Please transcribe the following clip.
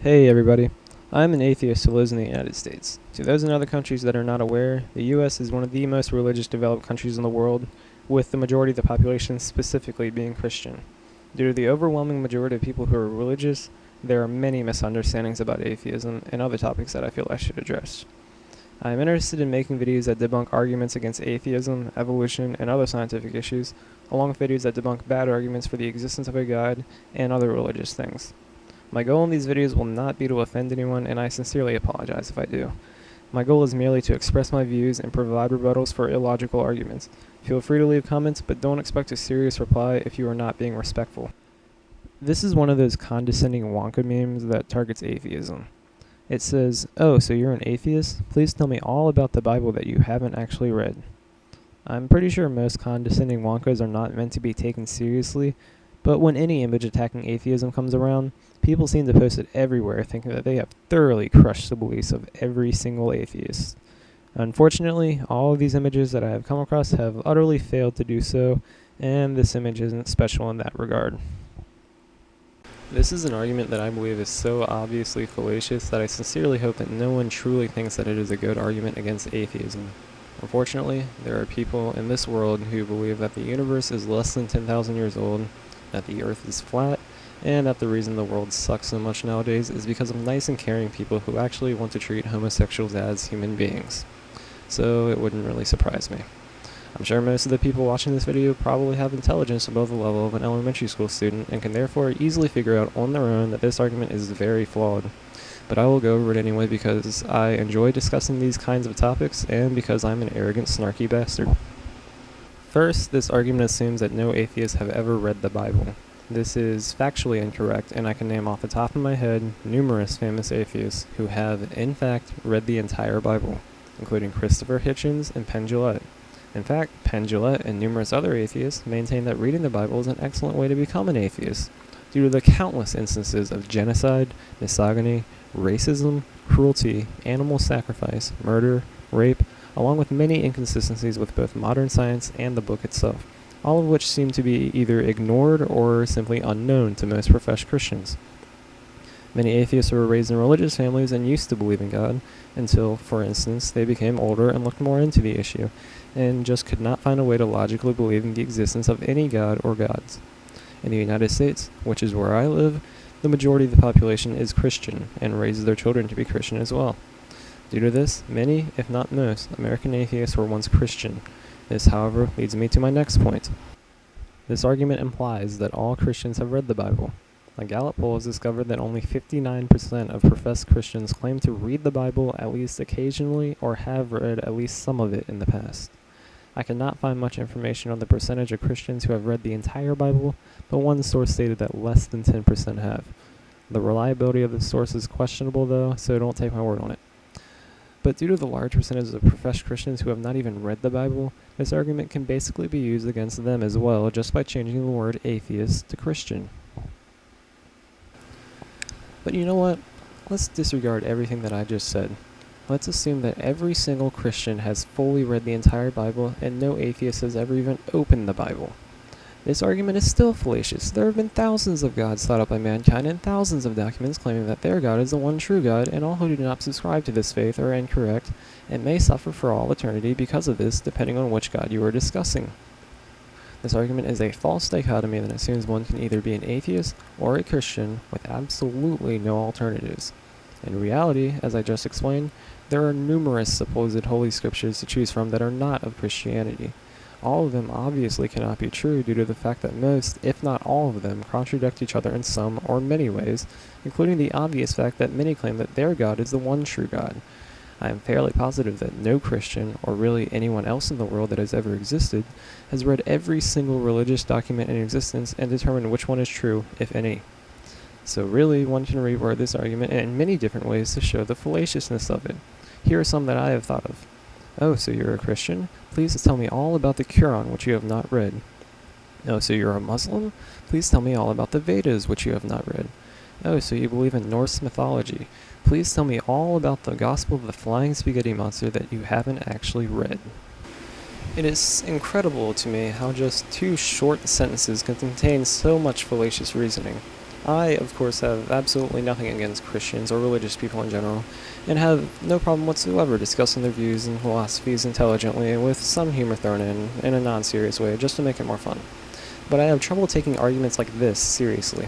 Hey everybody, I'm an atheist who lives in the United States. To those in other countries that are not aware, the US is one of the most religious developed countries in the world, with the majority of the population specifically being Christian. Due to the overwhelming majority of people who are religious, there are many misunderstandings about atheism and other topics that I feel I should address. I am interested in making videos that debunk arguments against atheism, evolution, and other scientific issues, along with videos that debunk bad arguments for the existence of a God and other religious things. My goal in these videos will not be to offend anyone, and I sincerely apologize if I do. My goal is merely to express my views and provide rebuttals for illogical arguments. Feel free to leave comments, but don't expect a serious reply if you are not being respectful. This is one of those condescending Wonka memes that targets atheism. It says, "Oh, so you're an atheist? Please tell me all about the Bible that you haven't actually read." I'm pretty sure most condescending Wonkas are not meant to be taken seriously, but when any image attacking atheism comes around, people seem to post it everywhere, thinking that they have thoroughly crushed the beliefs of every single atheist. Unfortunately, all of these images that I have come across have utterly failed to do so, and this image isn't special in that regard. This is an argument that I believe is so obviously fallacious that I sincerely hope that no one truly thinks that it is a good argument against atheism. Unfortunately, there are people in this world who believe that the universe is less than 10,000 years old, that the earth is flat, and that the reason the world sucks so much nowadays is because of nice and caring people who actually want to treat homosexuals as human beings. So it wouldn't really surprise me. I'm sure most of the people watching this video probably have intelligence above the level of an elementary school student and can therefore easily figure out on their own that this argument is very flawed. But I will go over it anyway because I enjoy discussing these kinds of topics and because I'm an arrogant, snarky bastard. First, this argument assumes that no atheists have ever read the Bible. This is factually incorrect, and I can name off the top of my head numerous famous atheists who have, in fact, read the entire Bible, including Christopher Hitchens and Penn Jillette. In fact, Penn Jillette and numerous other atheists maintain that reading the Bible is an excellent way to become an atheist, due to the countless instances of genocide, misogyny, racism, cruelty, animal sacrifice, murder, rape, along with many inconsistencies with both modern science and the book itself, all of which seem to be either ignored or simply unknown to most professed Christians. Many atheists were raised in religious families and used to believe in God, until, for instance, they became older and looked more into the issue, and just could not find a way to logically believe in the existence of any God or gods. In the United States, which is where I live, the majority of the population is Christian, and raises their children to be Christian as well. Due to this, many, if not most, American atheists were once Christian. This, however, leads me to my next point. This argument implies that all Christians have read the Bible. A Gallup poll has discovered that only 59% of professed Christians claim to read the Bible at least occasionally or have read at least some of it in the past. I cannot find much information on the percentage of Christians who have read the entire Bible, but one source stated that less than 10% have. The reliability of the source is questionable though, so don't take my word on it. But due to the large percentage of professed Christians who have not even read the Bible, this argument can basically be used against them as well just by changing the word atheist to Christian. But you know what? Let's disregard everything that I just said. Let's assume that every single Christian has fully read the entire Bible and no atheist has ever even opened the Bible. This argument is still fallacious. There have been thousands of gods thought up by mankind and thousands of documents claiming that their God is the one true God, and all who do not subscribe to this faith are incorrect and may suffer for all eternity because of this, depending on which God you are discussing. This argument is a false dichotomy that assumes one can either be an atheist or a Christian with absolutely no alternatives. In reality, as I just explained, there are numerous supposed holy scriptures to choose from that are not of Christianity. All of them obviously cannot be true due to the fact that most, if not all of them, contradict each other in some or many ways, including the obvious fact that many claim that their God is the one true God. I am fairly positive that no Christian, or really anyone else in the world that has ever existed, has read every single religious document in existence and determined which one is true, if any. So really, one can reword this argument in many different ways to show the fallaciousness of it. Here are some that I have thought of. Oh, so you're a Christian? Please tell me all about the Quran, which you have not read. Oh, so you're a Muslim? Please tell me all about the Vedas, which you have not read. Oh, so you believe in Norse mythology. Please tell me all about the Gospel of the Flying Spaghetti Monster that you haven't actually read. It is incredible to me how just two short sentences can contain so much fallacious reasoning. I, of course, have absolutely nothing against Christians or religious people in general, and have no problem whatsoever discussing their views and philosophies intelligently with some humor thrown in a non-serious way, just to make it more fun. But I have trouble taking arguments like this seriously.